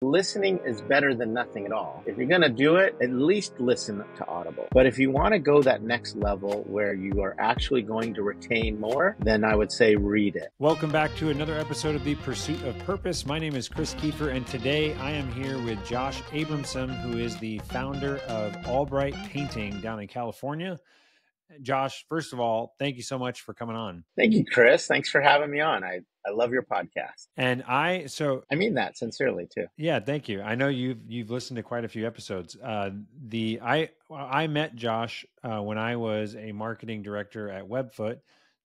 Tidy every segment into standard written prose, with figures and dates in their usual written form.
Listening is better than nothing at all. If you're going to do it, at least listen to Audible. But if you want to go that next level where you are actually going to retain more, then I would say read it. Welcome back to another episode of The Pursuit of Purpose. My name is Chris Kiefer, and today I am here with Josh Abramson, who is the founder of Albright Painting down in California. Josh, first of all, thank you so much for coming on. Thank you, Chris. Thanks for having me on. I love your podcast. And I mean that sincerely too. Yeah, thank you. I know you've listened to quite a few episodes. I met Josh when I was a marketing director at Webfoot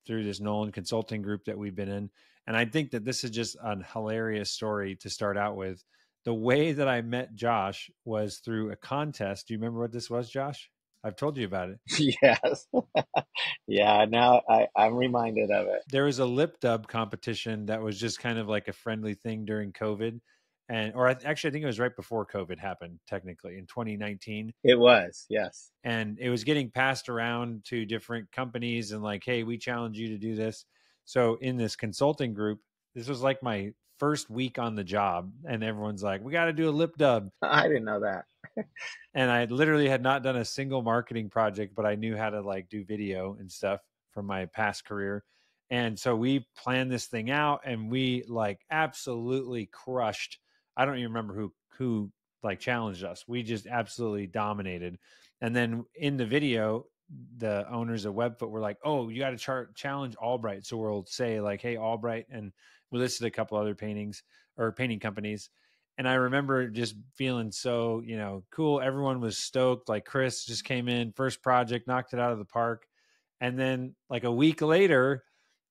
through this Nolan consulting group that we've been in, and I think that this is just a hilarious story to start out with. The way that I met Josh was through a contest. Do you remember what this was, Josh? I've told you about it. Yes. Yeah, now I'm reminded of it. There was a lip dub competition that was just kind of like a friendly thing during COVID. I think it was right before COVID happened, technically, in 2019. It was, yes. And it was getting passed around to different companies and like, hey, we challenge you to do this. So in this consulting group, this was like my first week on the job. And everyone's like, we got to do a lip dub. I didn't know that. And I literally had not done a single marketing project, but I knew how to like do video and stuff from my past career. And so we planned this thing out and we like absolutely crushed. I don't even remember who like challenged us. We just absolutely dominated. And then in the video, the owners of Webfoot were like, oh, you got to challenge Albright. So we'll say like, hey, Albright. And we listed a couple other painting companies. And I remember just feeling so, cool. Everyone was stoked. Like Chris just came in, first project, knocked it out of the park. And then like a week later,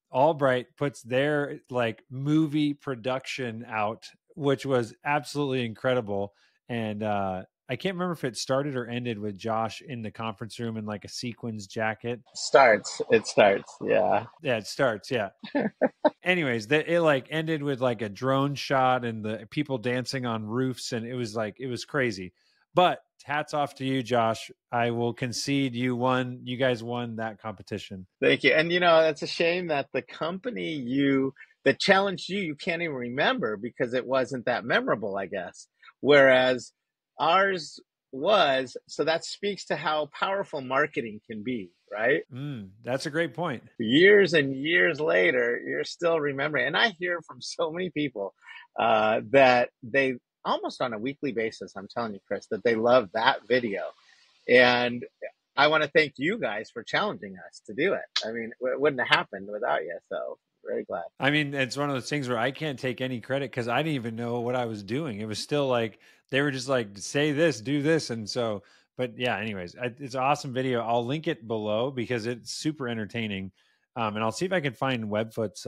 Albright puts their like movie production out, which was absolutely incredible. And I can't remember if it started or ended with Josh in the conference room in like a sequins jacket. It starts. Yeah. Yeah, it starts. Yeah. Anyways, it like ended with like a drone shot and the people dancing on roofs. And it was crazy. But hats off to you, Josh. I will concede you guys won that competition. Thank you. And it's a shame that the company that challenged you can't even remember because it wasn't that memorable, I guess. Whereas ours was, so that speaks to how powerful marketing can be, right? That's a great point. Years and years later, you're still remembering. And I hear from so many people that they almost on a weekly basis, I'm telling you, Chris, that they love that video. And I want to thank you guys for challenging us to do it. I mean, it wouldn't have happened without you. So very glad. I mean, it's one of those things where I can't take any credit because I didn't even know what I was doing. It was still like, they were just like, say this, do this. And so, but yeah, anyways, it's an awesome video. I'll link it below because it's super entertaining. And I'll see if I can find Webfoot's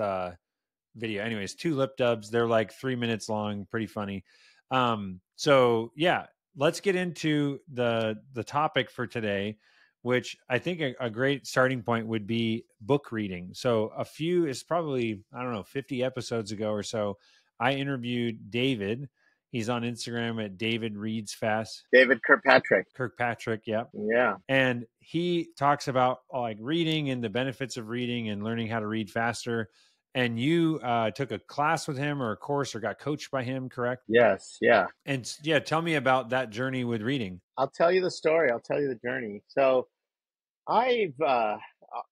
video. Anyways, 2 lip dubs. They're like 3 minutes long, pretty funny. So yeah, let's get into the topic for today, which I think a great starting point would be book reading. So it's probably, 50 episodes ago or so, I interviewed David. He's on Instagram at David Reads Fast. David Kirkpatrick, yep. Yeah. And he talks about like reading and the benefits of reading and learning how to read faster. And you took a class with him or a course or got coached by him, correct? Yes. Yeah. And yeah, tell me about that journey with reading. I'll tell you the story. I'll tell you the journey. So I've,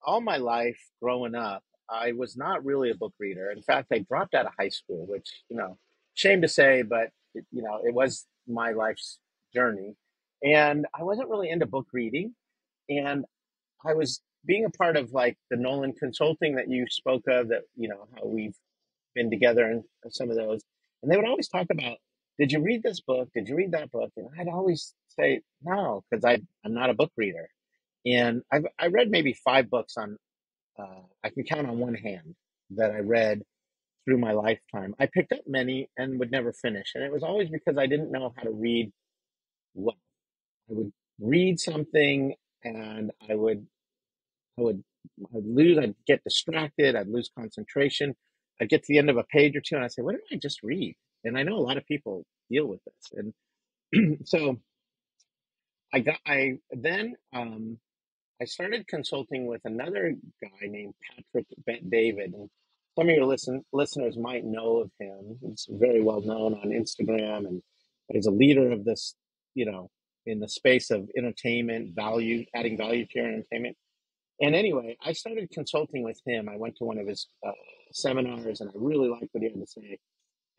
all my life growing up, I was not really a book reader. In fact, I dropped out of high school, which, shame to say, but, it was my life's journey. And I wasn't really into book reading. And I was being a part of like the Nolan consulting that you spoke of, that, how we've been together and some of those. And they would always talk about, did you read this book? Did you read that book? And I'd always say, no, because I'm not a book reader. And I read maybe 5 books on, I can count on one hand that I read through my lifetime. I picked up many and would never finish. And it was always because I didn't know how to read well. I would read something and I'd get distracted. I'd lose concentration. I'd get to the end of a page or two and I'd say, what did I just read? And I know a lot of people deal with this. And so I started consulting with another guy named Patrick David. And some of your listeners might know of him. He's very well known on Instagram and as a leader of this, you know, in the space of entertainment, value, adding value to your entertainment. And anyway, I started consulting with him. I went to one of his seminars and I really liked what he had to say.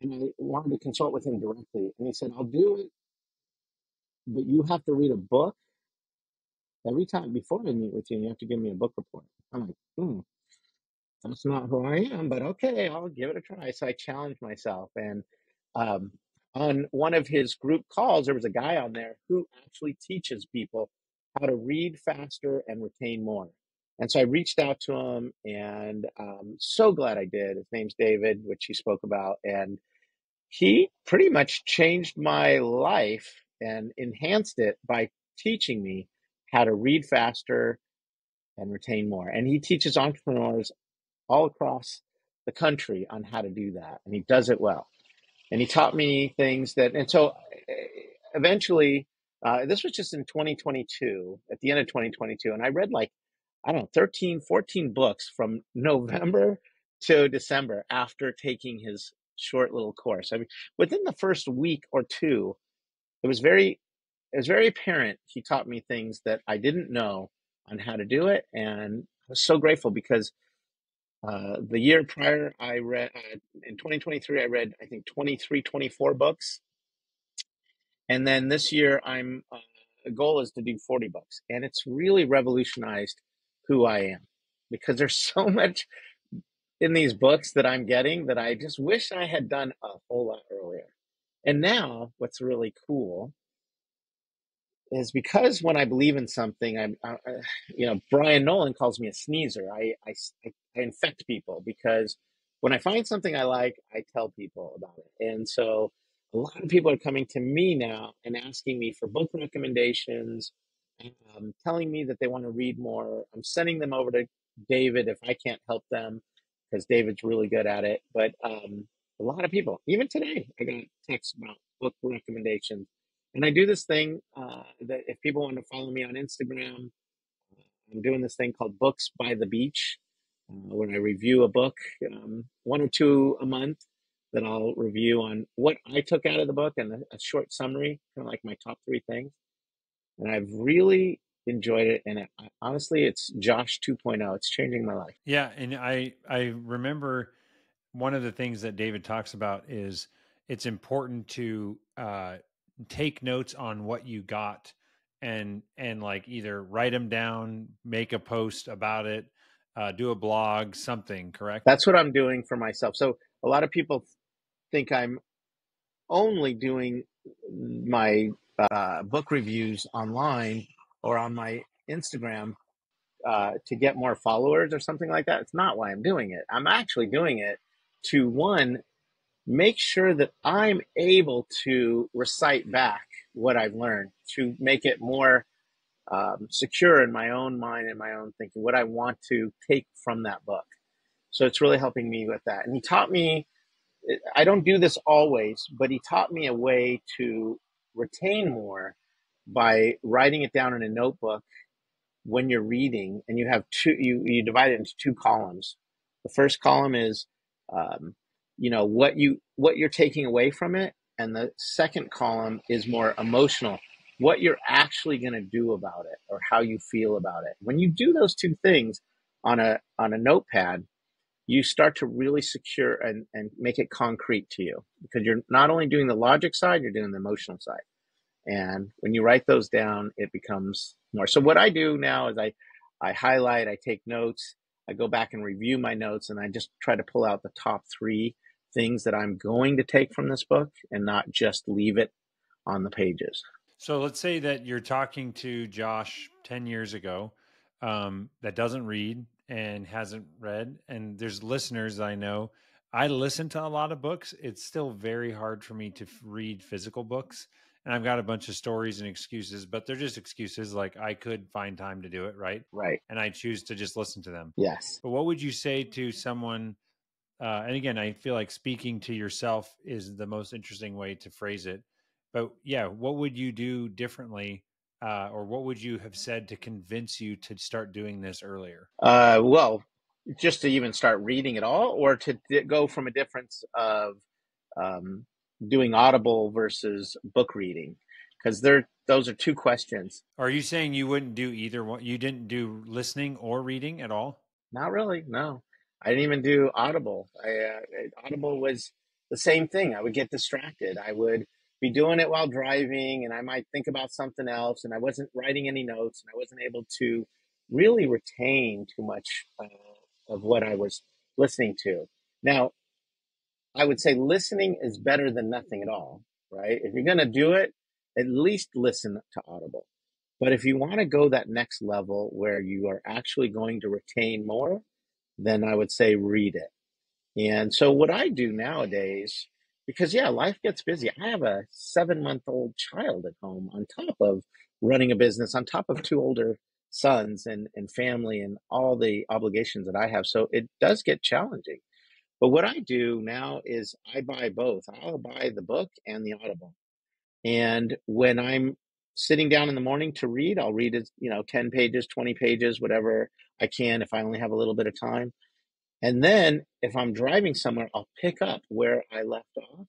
And I wanted to consult with him directly. And he said, I'll do it, but you have to read a book every time before I meet with you. And you have to give me a book report. I'm like, that's not who I am, but okay, I'll give it a try. So I challenged myself. And um, on one of his group calls, there was a guy on there who actually teaches people how to read faster and retain more. And so I reached out to him, and so glad I did. His name's David, which he spoke about. And he pretty much changed my life and enhanced it by teaching me how to read faster and retain more. And he teaches entrepreneurs all across the country on how to do that. And he does it well. And he taught me things that, and so eventually, this was just in 2022, at the end of 2022. And I read like, I don't know, 13, 14 books from November to December after taking his short little course. I mean, within the first week or two, it was very, it was very apparent. He taught me things that I didn't know on how to do it. And I was so grateful because the year prior, I read, in 2023, I read, I think 23, 24 books. And then this year, the goal is to do 40 books. And it's really revolutionized who I am because there's so much in these books that I'm getting that I just wish I had done a whole lot earlier. And now, what's really cool is because when I believe in something, you know, Brian Nolan calls me a sneezer. I infect people because when I find something I like, I tell people about it. And so a lot of people are coming to me now and asking me for book recommendations, telling me that they want to read more. I'm sending them over to David if I can't help them because David's really good at it. But a lot of people, even today, I got texts about book recommendations. And I do this thing that if people want to follow me on Instagram, I'm doing this thing called Books by the Beach, where I review a book, one or two a month, that I'll review on what I took out of the book and a short summary, kind of like my top three things. And I've really enjoyed it. And honestly, it's Josh 2.0. It's changing my life. Yeah, and I remember one of the things that David talks about is it's important to take notes on what you got and like either write them down, make a post about it, do a blog, something. Correct? That's what I'm doing for myself. So a lot of people think I'm only doing my book reviews online or on my Instagram to get more followers or something like that. It's not why I'm doing it. I'm actually doing it to one, make sure that I'm able to recite back what I've learned to make it more secure in my own mind and my own thinking, what I want to take from that book. So it's really helping me with that. And he taught me, I don't do this always, but he taught me a way to retain more by writing it down in a notebook when you're reading, and you have you divide it into two columns. The first column is um, you know, what you're taking away from it, and the second column is more emotional, what you're actually going to do about it or how you feel about it. When you do those two things on a notepad, you start to really secure and make it concrete to you, because you're not only doing the logic side, you're doing the emotional side. And when you write those down, it becomes more. So what I do now is I highlight, I take notes, I go back and review my notes, and I just try to pull out the top three things that I'm going to take from this book and not just leave it on the pages. So let's say that you're talking to Josh 10 years ago that doesn't read and hasn't read. And there's listeners I know. I listen to a lot of books. It's still very hard for me to read physical books. And I've got a bunch of stories and excuses, but they're just excuses. Like I could find time to do it, right? Right. And I choose to just listen to them. Yes. But what would you say to someone? And again, I feel like speaking to yourself is the most interesting way to phrase it. But yeah, what would you do differently, or what would you have said to convince you to start doing this earlier? Well, just to even start reading at all, or to go from a difference of doing Audible versus book reading, because those are two questions. Are you saying you wouldn't do either one? You didn't do listening or reading at all? Not really. No, I didn't even do Audible. Audible was the same thing. I would get distracted. I would be doing it while driving, and I might think about something else, and I wasn't writing any notes, and I wasn't able to really retain too much of what I was listening to. Now, I would say listening is better than nothing at all, right? If you're going to do it, at least listen to Audible. But if you want to go that next level where you are actually going to retain more, then I would say read it. And so what I do nowadays, because yeah, life gets busy. I have a 7-month-old child at home on top of running a business, on top of two older sons and family and all the obligations that I have. So it does get challenging. But what I do now is I buy both. I'll buy the book and the Audible. And when I'm sitting down in the morning to read, I'll read it, 10 pages, 20 pages, whatever I can if I only have a little bit of time. And then if I'm driving somewhere, I'll pick up where I left off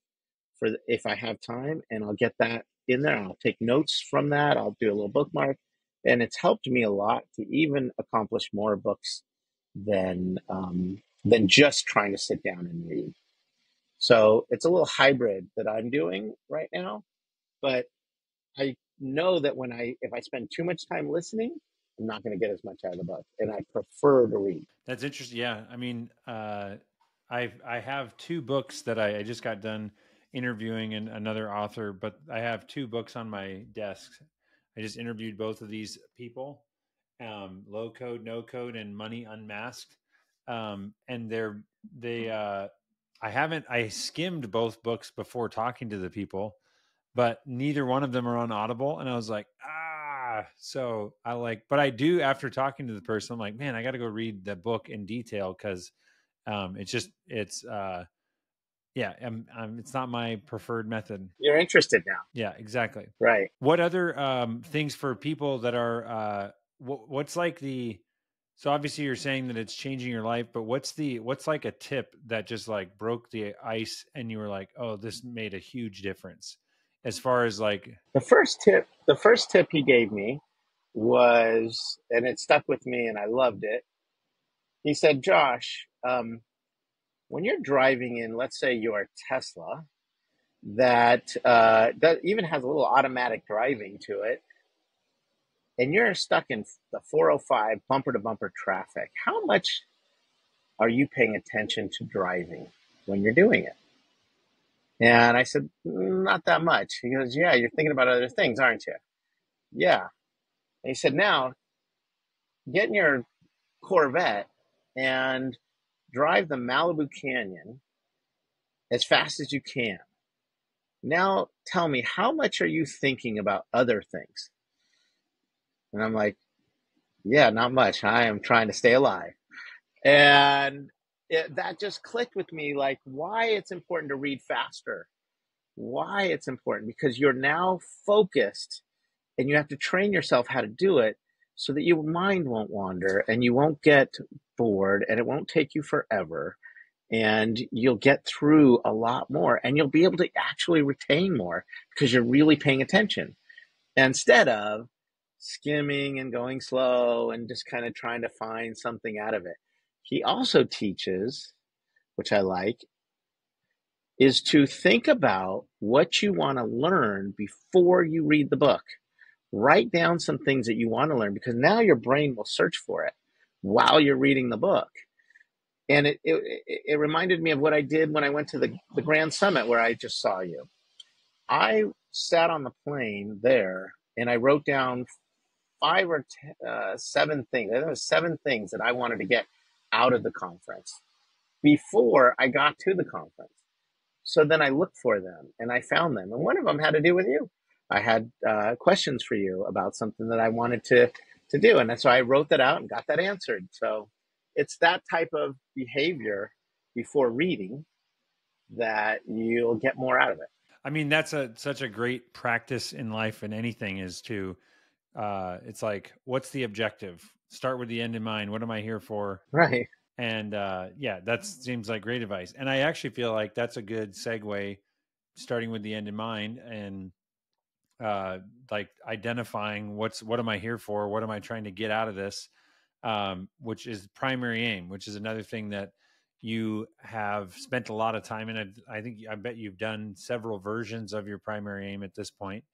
if I have time, and I'll get that in there. I'll take notes from that. I'll do a little bookmark, and it's helped me a lot to even accomplish more books than just trying to sit down and read. So it's a little hybrid that I'm doing right now, but I know that if I spend too much time listening, I'm not going to get as much out of the book, and I prefer to read. That's interesting. Yeah, I mean, I have two books that I just got done interviewing and another author, but I have two books on my desk. I just interviewed both of these people, Low Code, No Code, and Money Unmasked, and I skimmed both books before talking to the people, but neither one of them are on Audible, and I was like, so but I do, after talking to the person, I'm like, man, I got to go read the book in detail, because it's not my preferred method. You're interested now. Yeah, exactly. Right. What other things for people that are what's like so obviously you're saying that it's changing your life, but what's like a tip that just like broke the ice and you were like, oh, this made a huge difference, as far as like. The first tip he gave me was, and it stuck with me and I loved it. He said, Josh, when you're driving in, let's say your Tesla, that even has a little automatic driving to it, and you're stuck in the 405 bumper to bumper traffic, how much are you paying attention to driving when you're doing it? And I said, not that much. He goes, yeah, you're thinking about other things, aren't you? Yeah. And he said, now get in your Corvette and drive the Malibu Canyon as fast as you can. Now tell me, how much are you thinking about other things? And I'm like, yeah, not much. I am trying to stay alive. And that just clicked with me, like why it's important to read faster, why it's important, because you're now focused and you have to train yourself how to do it so that your mind won't wander and you won't get bored and it won't take you forever, and you'll get through a lot more and you'll be able to actually retain more because you're really paying attention instead of skimming and going slow and just kind of trying to find something out of it. He also teaches, which I like, is to think about what you want to learn before you read the book. Write down some things that you want to learn, because now your brain will search for it while you're reading the book. And it reminded me of what I did when I went to the Grand Summit where I just saw you. I sat on the plane there and I wrote down seven things. There was 7 things that I wanted to get out of the conference before I got to the conference. So then I looked for them and I found them. And one of them had to do with you. I had questions for you about something that I wanted to do. And so I wrote that out and got that answered. So it's that type of behavior before reading that you'll get more out of it. I mean, that's such a great practice in life, and anything is to, it's like, what's the objective? Start with the end in mind. What am I here for? Right. And yeah, that seems like great advice. And I actually feel like that's a good segue starting with the end in mind, and like identifying what am I here for? What am I trying to get out of this? Which is primary aim, which is another thing that you have spent a lot of time in. I bet you've done several versions of your primary aim at this point,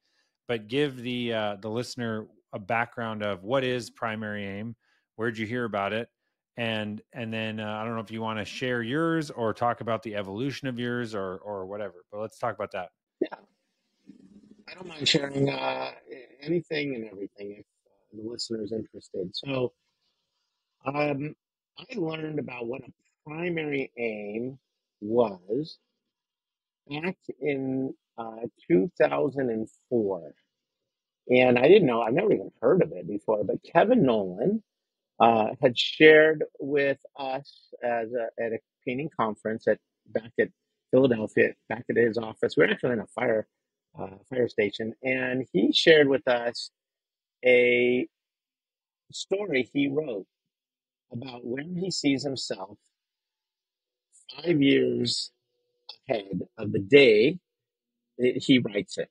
but give the listener a background of what is primary aim, where'd you hear about it, and then I don't know if you want to share yours or talk about the evolution of yours or whatever, but let's talk about that. Yeah, I don't mind sharing anything and everything if the listener is interested. So, um, I learned about what a primary aim was back in 2004. And I didn't know, I've never even heard of it before, but Kevin Nolan had shared with us at a painting conference back at Philadelphia, back at his office. We are actually in a fire station, and he shared with us a story he wrote about where he sees himself 5 years ahead of the day that he writes it.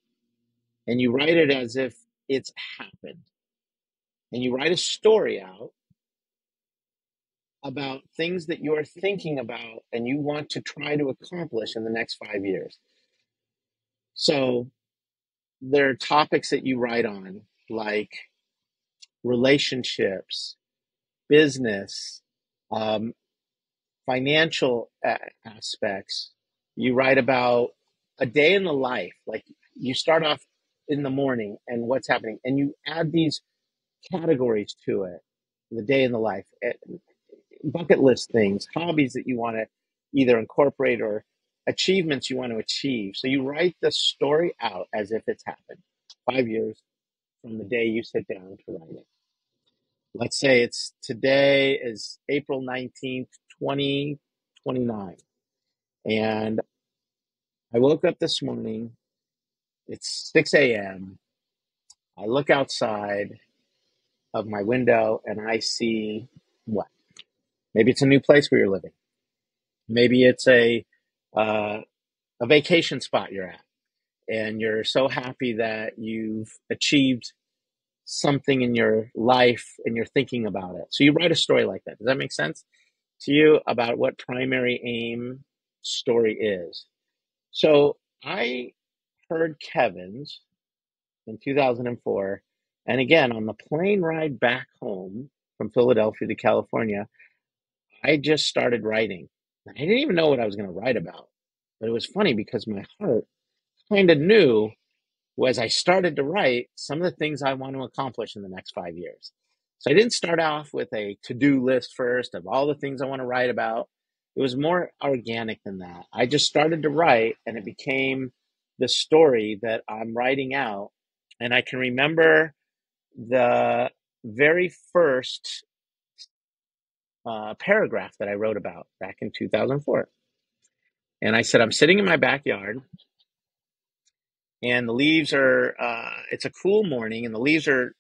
And you write it as if it's happened. And you write a story out about things that you're thinking about and you want to try to accomplish in the next 5 years. So there are topics that you write on, like relationships, business, um, financial aspects. You write about a day in the life, like you start off in the morning and what's happening, and you add these categories to it. The day in the life, bucket list things, hobbies that you want to either incorporate or achievements you want to achieve. So you write the story out as if it's happened 5 years from the day you sit down to write it. Let's say it's today is April 19th, 2029. And I woke up this morning, it's 6 a.m. I look outside of my window and I see what? Maybe it's a new place where you're living. Maybe it's uh, a vacation spot you're at, and you're so happy that you've achieved something in your life and you're thinking about it. So you write a story like that. Does that make sense to you about what primary aim story is? So I heard Kevin's in 2004. And again, on the plane ride back home from Philadelphia to California, I just started writing. I didn't even know what I was going to write about. But it was funny because my heart kind of knew as I started to write some of the things I want to accomplish in the next 5 years. So I didn't start off with a to-do list first of all the things I want to write about. It was more organic than that. I just started to write and it became the story that I'm writing out. And I can remember the very first paragraph that I wrote about back in 2004. And I said, I'm sitting in my backyard and the leaves are, it's a cool morning and the leaves are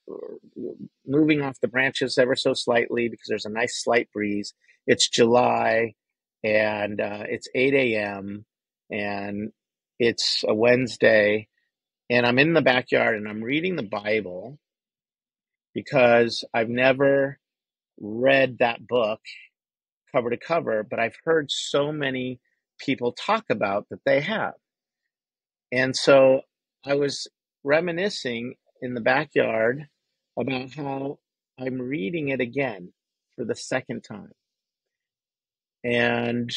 moving off the branches ever so slightly because there's a nice slight breeze. It's July and it's 8 a.m. and it's a Wednesday. And I'm in the backyard and I'm reading the Bible because I've never read that book cover to cover, but I've heard so many people talk about that they have. And so I was reminiscing in the backyard about how I'm reading it again for the second time. And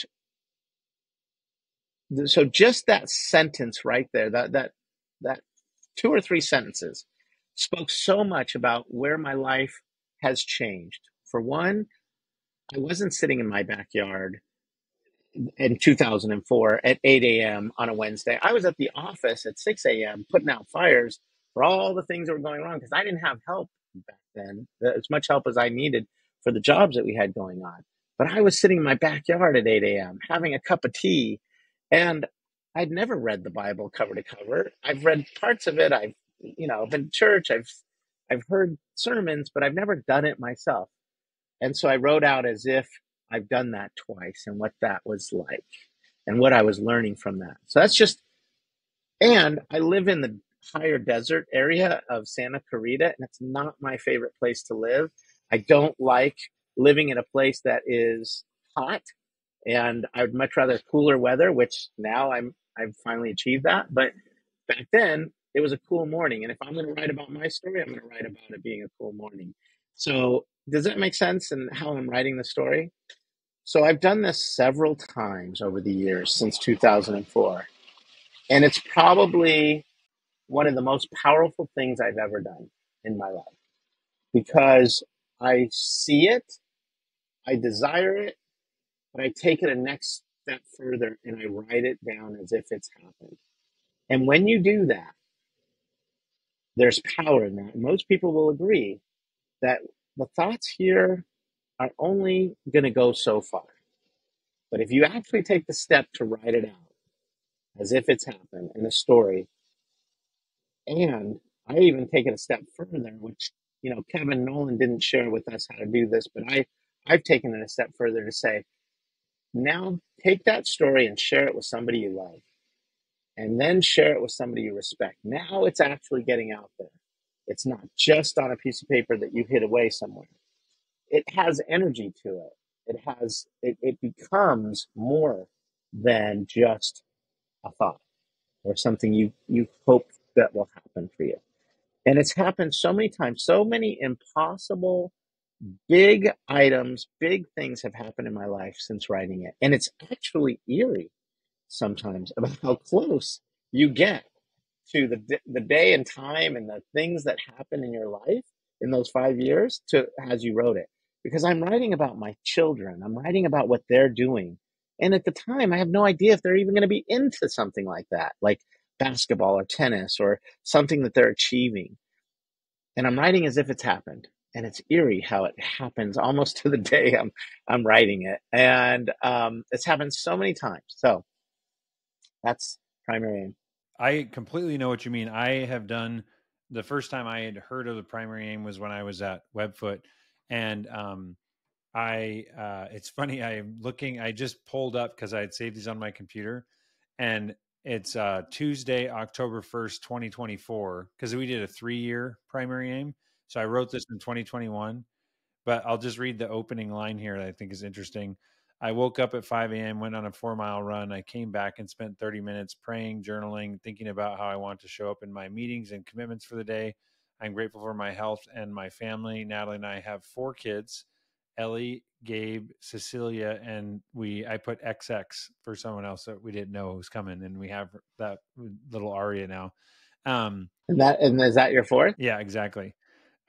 so just that sentence right there, that two or three sentences spoke so much about where my life has changed. For one, I wasn't sitting in my backyard in 2004 at 8 a.m. on a Wednesday. I was at the office at 6 a.m. putting out fires for all the things that were going wrong because I didn't have help back then, as much help as I needed for the jobs that we had going on. But I was sitting in my backyard at 8 a.m. having a cup of tea, and I'd never read the Bible cover to cover. I've read parts of it. I've been to church. I've heard sermons, but I've never done it myself. And so I wrote out as if I've done that twice and what that was like and what I was learning from that. So that's just And I live in the higher desert area of Santa Clarita, and it's not my favorite place to live. I don't like living in a place that is hot, and I would much rather cooler weather, which now I've finally achieved that. But back then, it was a cool morning, and if I'm going to write about my story, I'm going to write about it being a cool morning. So, does that make sense in how I'm writing the story? So, I've done this several times over the years since 2004, and it's probably one of the most powerful things I've ever done in my life because I see it, I desire it, but I take it a next step further and I write it down as if it's happened. And when you do that, there's power in that. Most people will agree that the thoughts here are only going to go so far. But if you actually take the step to write it out as if it's happened in a story, and I even take it a step further, which Kevin Nolan didn't share with us how to do this, but I've taken it a step further to say, now take that story and share it with somebody you love, and then share it with somebody you respect. Now it's actually getting out there. It's not just on a piece of paper that you hid away somewhere. It has energy to it. It becomes more than just a thought or something you hope that will happen for you. And it's happened so many times. So many impossible, big items, big things have happened in my life since writing it. And it's actually eerie sometimes about how close you get to the day and time and the things that happen in your life in those 5 years to as you wrote it. Because I'm writing about my children, I'm writing about what they're doing. And at the time, I have no idea if they're even going to be into something like that, like basketball or tennis or something that they're achieving. And I'm writing as if it's happened. And it's eerie how it happens almost to the day I'm writing it. And it's happened so many times. So that's primary aim. I completely know what you mean. I have done the first time I had heard of the primary aim was when I was at Webfoot, and it's funny. I'm looking. I just pulled up because I had saved these on my computer, and it's Tuesday, October 1st, 2024. Because we did a 3-year primary aim, so I wrote this in 2021. But I'll just read the opening line here that I think is interesting. I woke up at 5 a.m., went on a 4-mile run. I came back and spent 30 minutes praying, journaling, thinking about how I want to show up in my meetings and commitments for the day. I'm grateful for my health and my family. Natalie and I have 4 kids, Ellie, Gabe, Cecilia, and I put XX for someone else that we didn't know was coming. And we have that little Aria now. And is that your fourth? Yeah, exactly.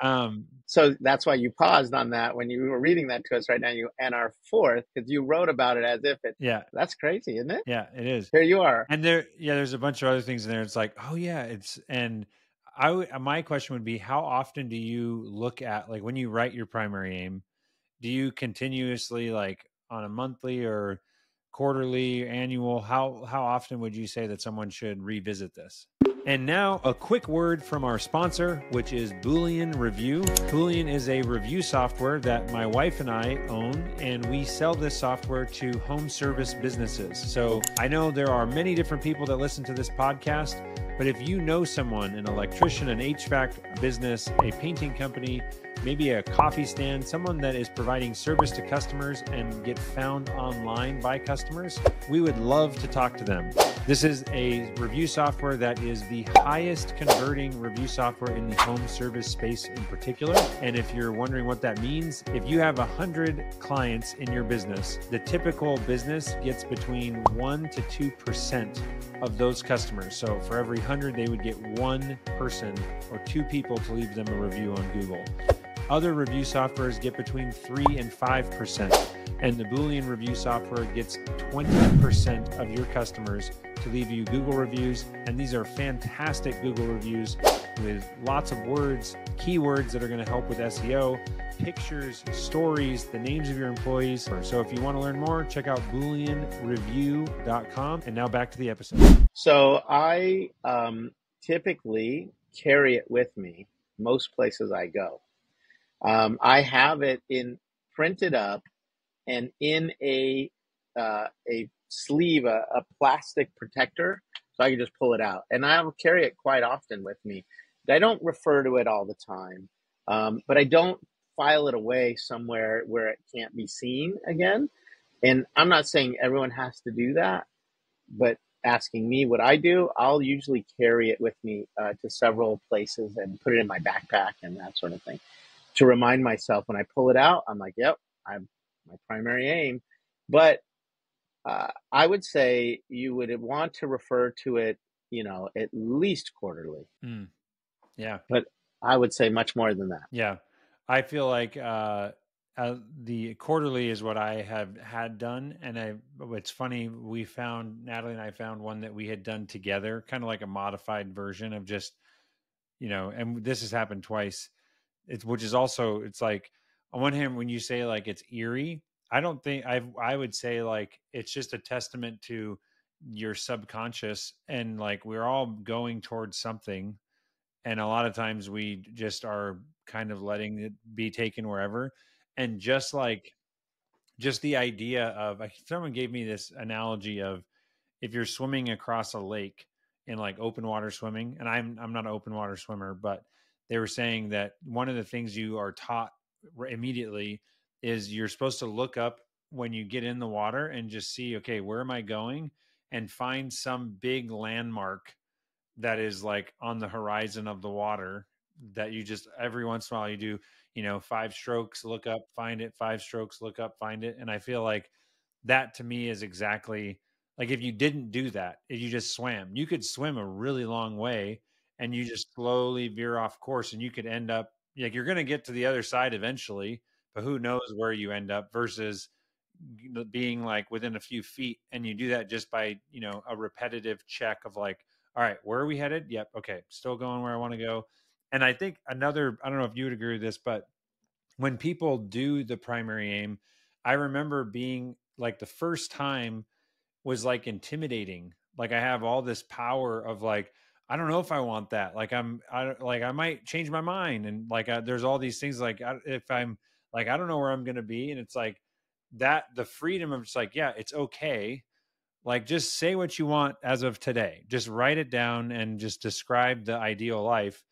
Um, So that's why you paused on that when you were reading that to us right now. And our fourth, because you wrote about it as if it. yeah, That's crazy, isn't it? yeah, it is. Here you are. And there's a bunch of other things in there. It's like, oh yeah, my question would be, how often do you look at, like, when you write your primary aim, do you continuously, like, on a monthly or quarterly, annual, how often would you say that someone should revisit this? And now a quick word from our sponsor, which is Boolean Review. Boolean is a review software that my wife and I own, and we sell this software to home service businesses. So I know there are many different people that listen to this podcast, but if you know someone, an electrician, an HVAC business, a painting company, maybe a coffee stand, someone that is providing service to customers and get found online by customers, we would love to talk to them. This is a review software that is the highest converting review software in the home service space in particular. And if you're wondering what that means, if you have 100 clients in your business, the typical business gets between 1 to 2% of those customers. So for every 100, they would get 1 person or 2 people to leave them a review on Google. Other review softwares get between 3 and 5%, and the Boolean review software gets 20% of your customers to leave you Google reviews. And these are fantastic Google reviews with lots of words, keywords that are going to help with SEO, pictures, stories, the names of your employees. So if you want to learn more, check out booleanreview.com. And now back to the episode. So I typically carry it with me most places I go. I have it printed up and in a sleeve, a plastic protector, so I can just pull it out. And I'll carry it quite often with me. I don't refer to it all the time, but I don't file it away somewhere where it can't be seen again. And I'm not saying everyone has to do that, but asking me what I do, I'll usually carry it with me to several places and put it in my backpack and that sort of thing to remind myself when I pull it out. I'm like, yep, I'm my primary aim. But I would say you would want to refer to it, at least quarterly, Mm, yeah. but I would say much more than that. Yeah. I feel like the quarterly is what I have had done. And it's funny, Natalie and I found one that we had done together, kind of like a modified version of just, and this has happened twice. Which is also, it's like, on one hand, when you say like it's eerie, I don't think I would say like it's just a testament to your subconscious, and like we're all going towards something, and a lot of times we just are kind of letting it be taken wherever. And just the idea of, like, someone gave me this analogy of, if you're swimming across a lake in like open water swimming, and I'm not an open water swimmer, but they were saying that one of the things you are taught immediately is you're supposed to look up when you get in the water and just see, okay, where am I going, and find some big landmark that is like on the horizon of the water, that you just, every once in a while you do, 5 strokes, look up, find it, 5 strokes, look up, find it. And I feel like that to me is exactly like, if you didn't do that, if you just swam, you could swim a really long way and you just slowly veer off course, and you could end up like, you're going to get to the other side eventually, but who knows where you end up, versus being like within a few feet. And you do that just by, a repetitive check of like, all right, where are we headed? Yep. Okay. Still going where I want to go. And I think I don't know if you would agree with this, but when people do the primary aim, I remember being like, the first time was like intimidating. Like, I have all this power of like, I don't know if I want that. Like, I might change my mind. And like, there's all these things like, if I'm like, I don't know where I'm going to be. And it's like that, the freedom of just like, yeah, it's okay. Like, just say what you want as of today. Just write it down and just describe the ideal life.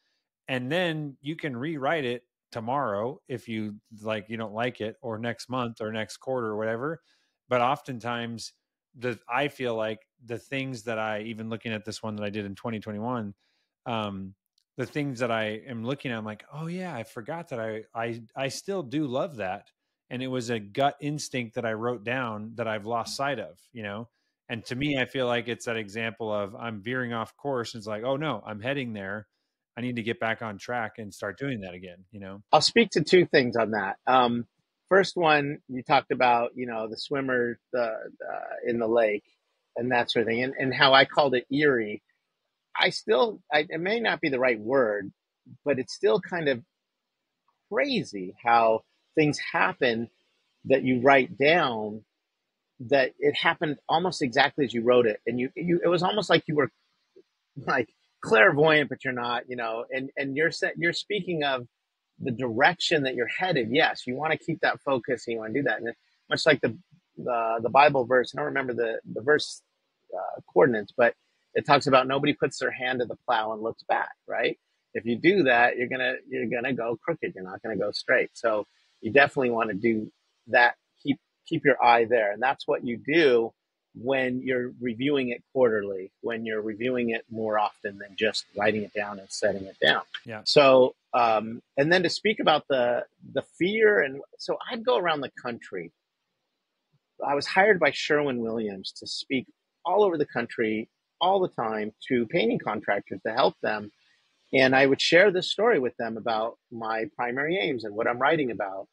And then you can rewrite it tomorrow if you like, you don't like it, or next month or next quarter or whatever. But oftentimes, I feel like the things that I, even looking at this one that I did in 2021, um, the things that I am looking at, I'm like, oh yeah, I forgot that I still do love that. And it was a gut instinct that I wrote down that I've lost sight of, and to me, I feel like it's that example of, I'm veering off course. And it's like, oh no, I'm heading there. I need to get back on track and start doing that again. I'll speak to two things on that. First one, you talked about, the swimmer in the lake and that sort of thing, and how I called it eerie. It may not be the right word, but it's still kind of crazy how things happen that you write down, that it happened almost exactly as you wrote it. And it was almost like you were like clairvoyant, but you're not, and you're speaking of the direction that you're headed. Yes, you want to keep that focus and you want to do that. And much like the Bible verse, I don't remember the verse coordinates, but it talks about nobody puts their hand to the plow and looks back, right? If you do that, you're gonna go crooked. You're not gonna go straight. So you definitely want to do that. Keep your eye there, and that's what you do when you're reviewing it quarterly, when you're reviewing it more often than just writing it down and setting it down. Yeah. So, and then to speak about the fear, and so I'd go around the country. I was hired by Sherwin-Williams to speak all over the country all the time to painting contractors to help them. And I would share this story with them about my primary aims and what I'm writing about.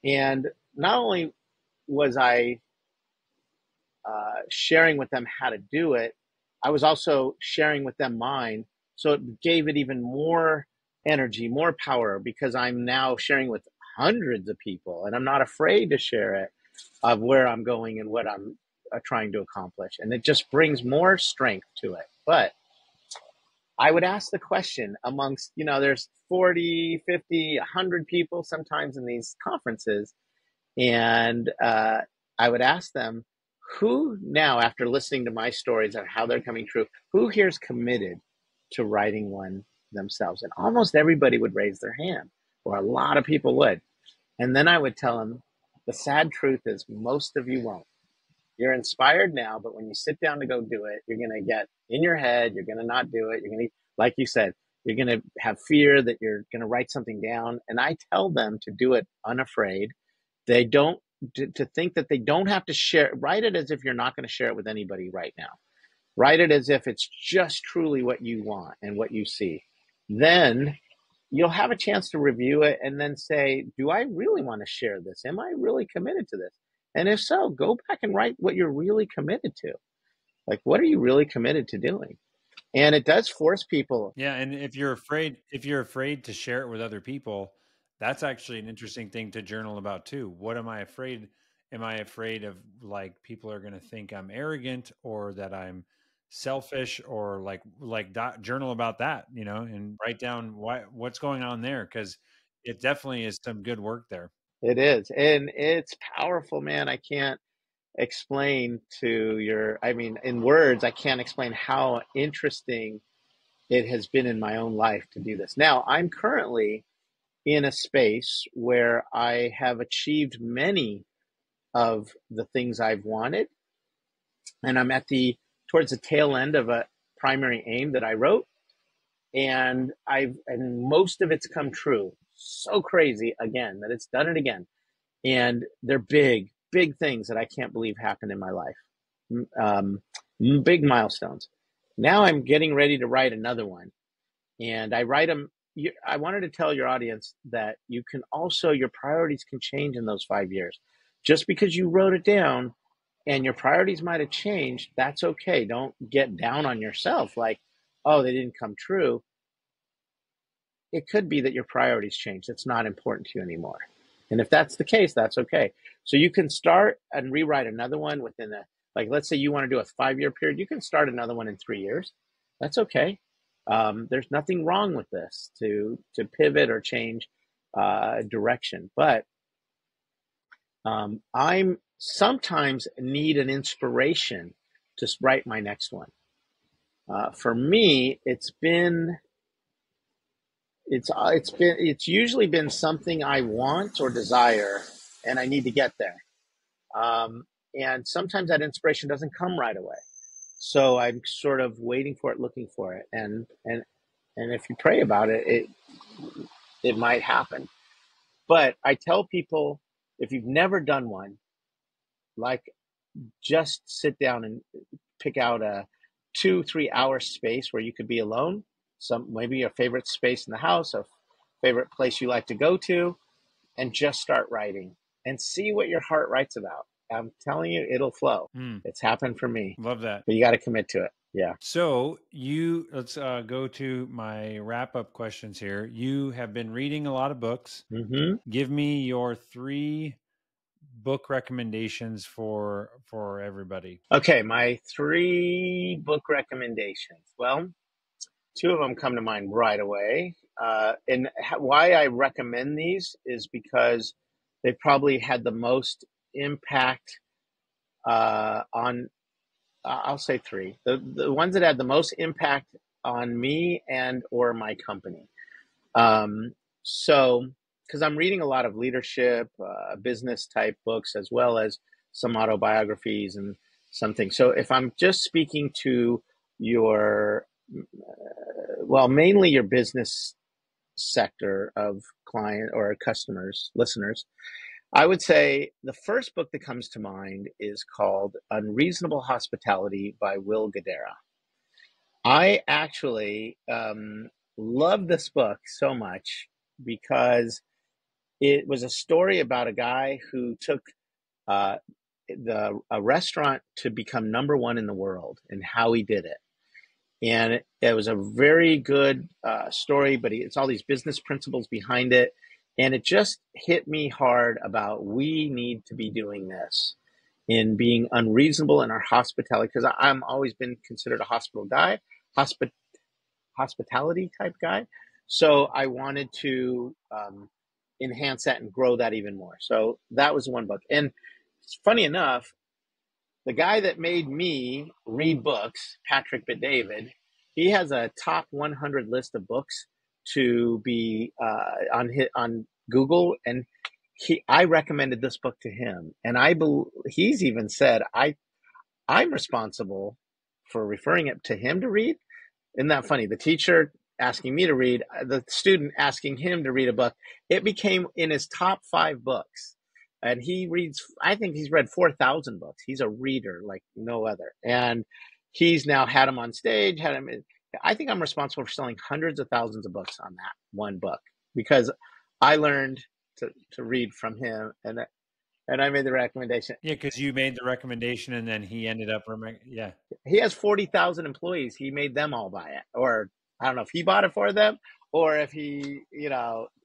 And not only was I sharing with them how to do it, I was also sharing with them mine. So it gave it even more energy, more power, because I'm now sharing with hundreds of people and I'm not afraid to share it, of where I'm going and what I'm trying to accomplish. And it just brings more strength to it. But I would ask the question amongst, there's 40, 50, 100 people sometimes in these conferences. And I would ask them, who now, after listening to my stories and how they're coming true, who here's committed to writing one themselves? And almost everybody would raise their hand, or a lot of people would. And then I would tell them, the sad truth is most of you won't. You're inspired now, but when you sit down to go do it, you're going to get in your head. You're going to not do it. You're going to, like you said, you're going to have fear that you're going to write something down. And I tell them to do it unafraid. They don't, to think that they don't have to share, write it as if you're not going to share it with anybody right now. Write it as if it's just truly what you want and what you see. Then you'll have a chance to review it and then say, do I really want to share this? Am I really committed to this? And if so, go back and write what you're really committed to. Like, what are you really committed to doing? And it does force people. Yeah, and if you're afraid to share it with other people, that's actually an interesting thing to journal about too. What am I afraid? Am I afraid of like people are going to think I'm arrogant or that I'm selfish or journal about that, and write down what's going on there because it definitely is some good work there. It is. And it's powerful, man. I can't explain I mean, in words, I can't explain how interesting it has been in my own life to do this. Now, I'm currently in a space where I have achieved many of the things I've wanted, and I'm towards the tail end of a primary aim that I wrote, and most of it's come true. So crazy again that it's done it again, and they're big things that I can't believe happened in my life. Big milestones. Now I'm getting ready to write another one, and I write them. I wanted to tell your audience that you can also, your priorities can change in those 5 years. Just because you wrote it down and your priorities might have changed, that's okay. Don't get down on yourself like, oh, they didn't come true. It could be that your priorities changed. It's not important to you anymore. And if that's the case, that's okay. So you can start and rewrite another one within let's say you want to do a 5-year period, you can start another one in 3 years. That's okay. There's nothing wrong with this to pivot or change direction. But I'm sometimes need an inspiration to write my next one. For me, it's usually been something I want or desire, and I need to get there. And sometimes that inspiration doesn't come right away. So I'm sort of waiting for it, looking for it. And if you pray about it, it might happen. But I tell people, if you've never done one, just sit down and pick out a 2-3 hour space where you could be alone. Maybe your favorite space in the house, a favorite place you like to go to, and just start writing and see what your heart writes about. I'm telling you, it'll flow. It's happened for me. Love that. But you got to commit to it. Yeah. So let's go to my wrap up questions here. You have been reading a lot of books. Mm-hmm. Give me your 3 book recommendations for everybody. Okay, my 3 book recommendations. Well, 2 of them come to mind right away. And why I recommend these is because they probably had the most impact on, I'll say 3. The ones that had the most impact on me and or my company. So, because I'm reading a lot of leadership, business type books, as well as some autobiographies and something. So if I'm just speaking to your, mainly your business sector of client or customers, listeners, I would say the first book that comes to mind is called Unreasonable Hospitality by Will Guidara. I actually love this book so much because it was a story about a guy who took a restaurant to become number 1 in the world and how he did it. And it was a very good story, but it's all these business principles behind it. And it just hit me hard about we need to be doing this in being unreasonable in our hospitality, because I'm always been considered a hospitality type guy. So I wanted to enhance that and grow that even more. So that was one book. And funny enough, the guy that made me read books, Patrick Bet-David, he has a top 100 list of books to be on Google, and I recommended this book to him, and he's even said I'm responsible for referring it to him to read. Isn't that funny? The teacher asking me to read, the student asking him to read a book. It became in his top 5 books. And he reads, I think he's read 4,000 books. He's a reader like no other. And he's now had him on stage, I think I'm responsible for selling hundreds of thousands of books on that one book because I learned to read from him, and I made the recommendation. Yeah, because you made the recommendation, and then he ended up. Yeah, He has 40,000 employees. He made them all buy it, or I don't know if he bought it for them or if he,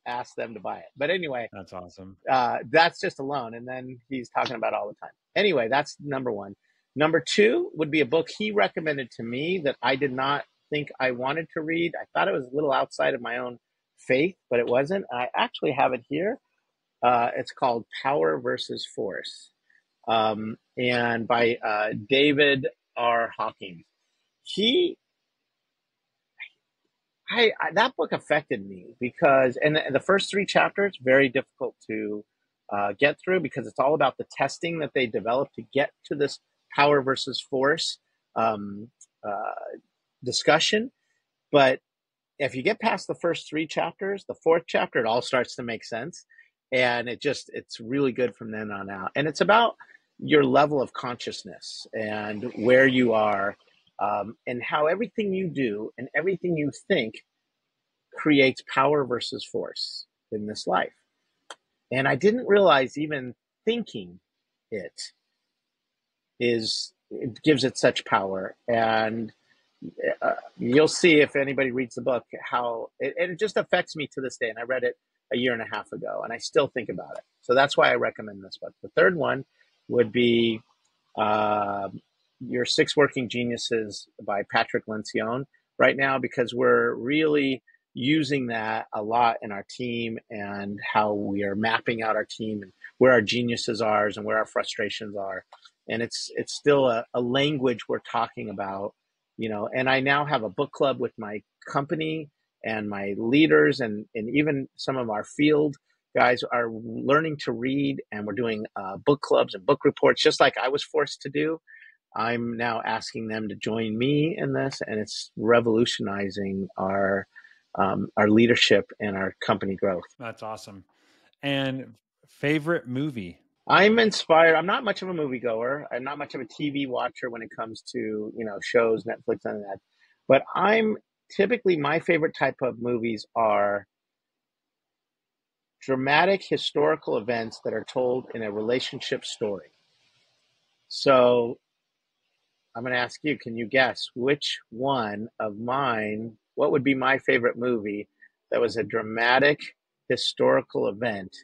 asked them to buy it. But anyway, that's awesome. That's just alone. And then he's talking about it all the time. Anyway, that's number one. Number two would be a book he recommended to me that I did not think I wanted to read. I thought it was a little outside of my own faith, but it wasn't. I actually have it here. It's called Power versus Force, and by David R. Hawkins. That book affected me because, and the first 3 chapters, very difficult to get through because it's all about the testing that they developed to get to this power versus force discussion. But if you get past the first 3 chapters, the 4th chapter, it all starts to make sense. And it's really good from then on out. And it's about your level of consciousness and where you are, and how everything you do and everything you think creates power versus force in this life. And I didn't realize even thinking it gives it such power. And you'll see if anybody reads the book how it just affects me to this day. And I read it a year and a half ago, and I still think about it. So that's why I recommend this book. The third one would be Your 6 Working Geniuses by Patrick Lencioni right now, because we're really using that a lot in our team and how we are mapping out our team and where our geniuses are and where our frustrations are. And it's still a language we're talking about, and I now have a book club with my company and my leaders, and even some of our field guys are learning to read, and we're doing book clubs and book reports, just like I was forced to do. I'm now asking them to join me in this, and it's revolutionizing our leadership and our company growth. That's awesome. And favorite movie? I'm inspired. I'm not much of a moviegoer. I'm not much of a TV watcher when it comes to, shows, Netflix, and that. But typically my favorite type of movies are dramatic historical events that are told in a relationship story. So I'm going to ask you, can you guess which one of mine, what would be my favorite movie that was a dramatic historical event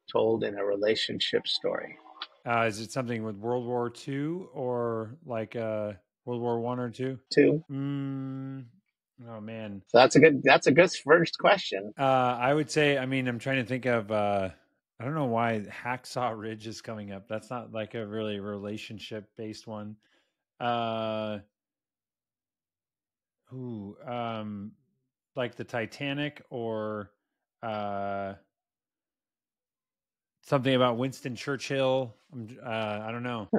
told in a relationship story? Is it something with World War II or like World War I or II? Two. Oh man. So that's a good first question. I would say, I'm trying to think of I don't know why Hacksaw Ridge is coming up. That's not like a really relationship based one. Like the Titanic or something about Winston Churchill. I don't know.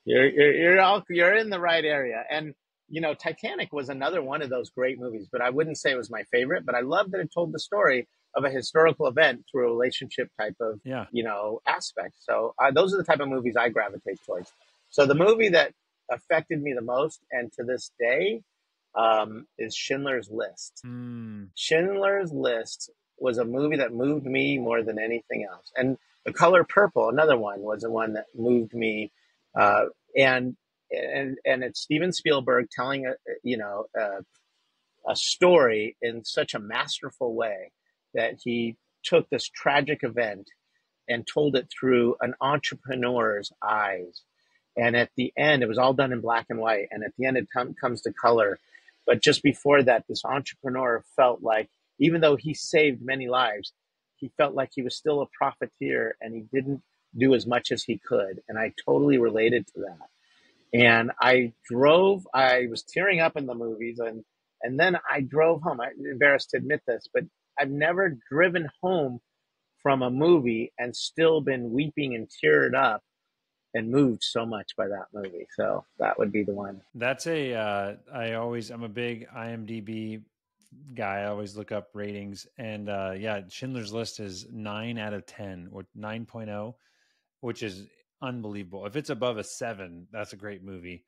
You're in the right area. And Titanic was another one of those great movies, but I wouldn't say it was my favorite. But I love that it told the story of a historical event through a relationship type of aspect. So those are the type of movies I gravitate towards. So the movie that affected me the most, and to this day, is Schindler's List. Schindler's List was a movie that moved me more than anything else. And The Color Purple, another one, was the one that moved me. And it's Steven Spielberg telling a story in such a masterful way that he took this tragic event and told it through an entrepreneur's eyes. And at the end, it was all done in black and white. And at the end, it comes to color. But just before that, this entrepreneur felt like, even though he saved many lives, he felt like he was still a profiteer, and he didn't do as much as he could. And I totally related to that. And I was tearing up in the movies, and then I drove home. I'm embarrassed to admit this, but I've never driven home from a movie and still been weeping and teared up and moved so much by that movie. So that would be the one. That's I'm a big IMDb guy. I always look up ratings, and yeah, Schindler's List is 9 out of 10 or 9.0, which is unbelievable. If it's above a 7, that's a great movie.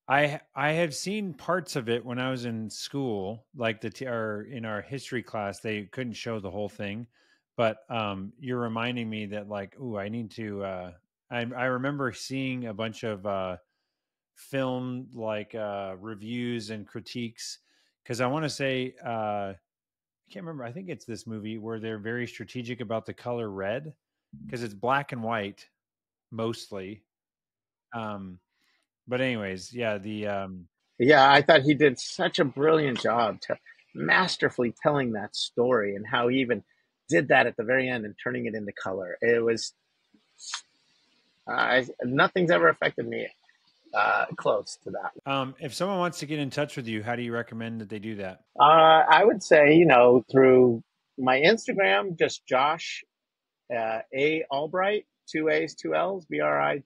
I have seen parts of it when I was in school, like in our history class, they couldn't show the whole thing, but you're reminding me that like, ooh, I need to. I remember seeing a bunch of film like reviews and critiques, because I want to say I can't remember. I think it's this movie where they're very strategic about the color red, because it's black and white mostly. But anyways, yeah, Yeah, I thought he did such a brilliant job masterfully telling that story, and how he even did that at the very end and turning it into color. It was nothing's ever affected me close to that. if someone wants to get in touch with you, how do you recommend that they do that? I would say, through my Instagram, just Josh A Albright, two A's, two L's, Bright.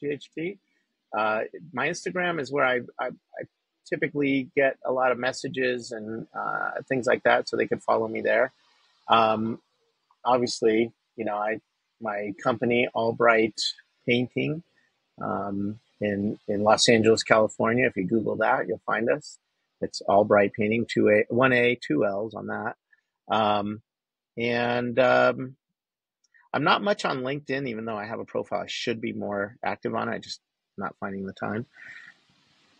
My Instagram is where I typically get a lot of messages and things like that, so they could follow me there. Obviously, my company, Albright Painting, in Los Angeles, California. If you Google that, you'll find us. It's Albright Painting, 1A, 2 L's on that. And I'm not much on LinkedIn, even though I have a profile. I should be more active on it. I just not finding the time.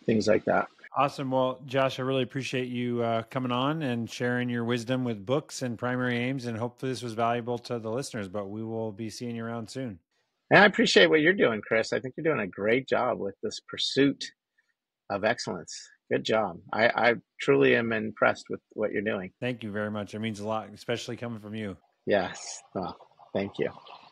Things like that. Awesome. Well, Josh, I really appreciate you coming on and sharing your wisdom with books and primary aims, and hopefully this was valuable to the listeners, but we will be seeing you around soon. And I appreciate what you're doing, Chris. I think you're doing a great job with this pursuit of excellence. Good job. I truly am impressed with what you're doing. Thank you very much. It means a lot, especially coming from you. Yes. Oh, thank you.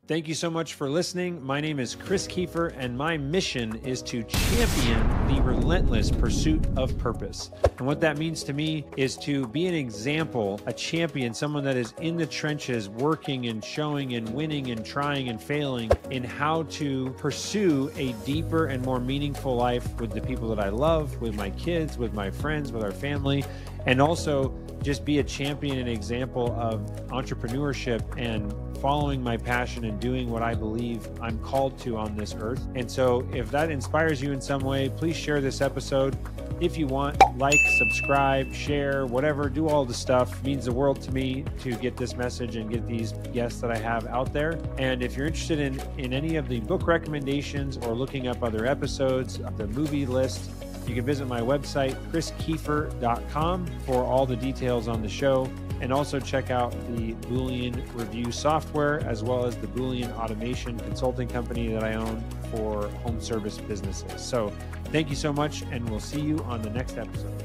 Thank you so much for listening. My name is Chris Kiefer, and my mission is to champion the relentless pursuit of purpose. And what that means to me is to be an example, a champion, someone that is in the trenches, working and showing and winning and trying and failing in how to pursue a deeper and more meaningful life with the people that I love, with my kids, with my friends, with our family, and also just be a champion and example of entrepreneurship and following my passion and doing what I believe I'm called to on this earth. And so if that inspires you in some way, please share this episode. If you want, like, subscribe, share, whatever, do all the stuff. It means the world to me to get this message and get these guests that I have out there. And if you're interested in any of the book recommendations or looking up other episodes, the movie list, you can visit my website, chriskiefer.com, for all the details on the show, and also check out the Boolean review software, as well as the Boolean automation consulting company that I own for home service businesses. So thank you so much, and we'll see you on the next episode.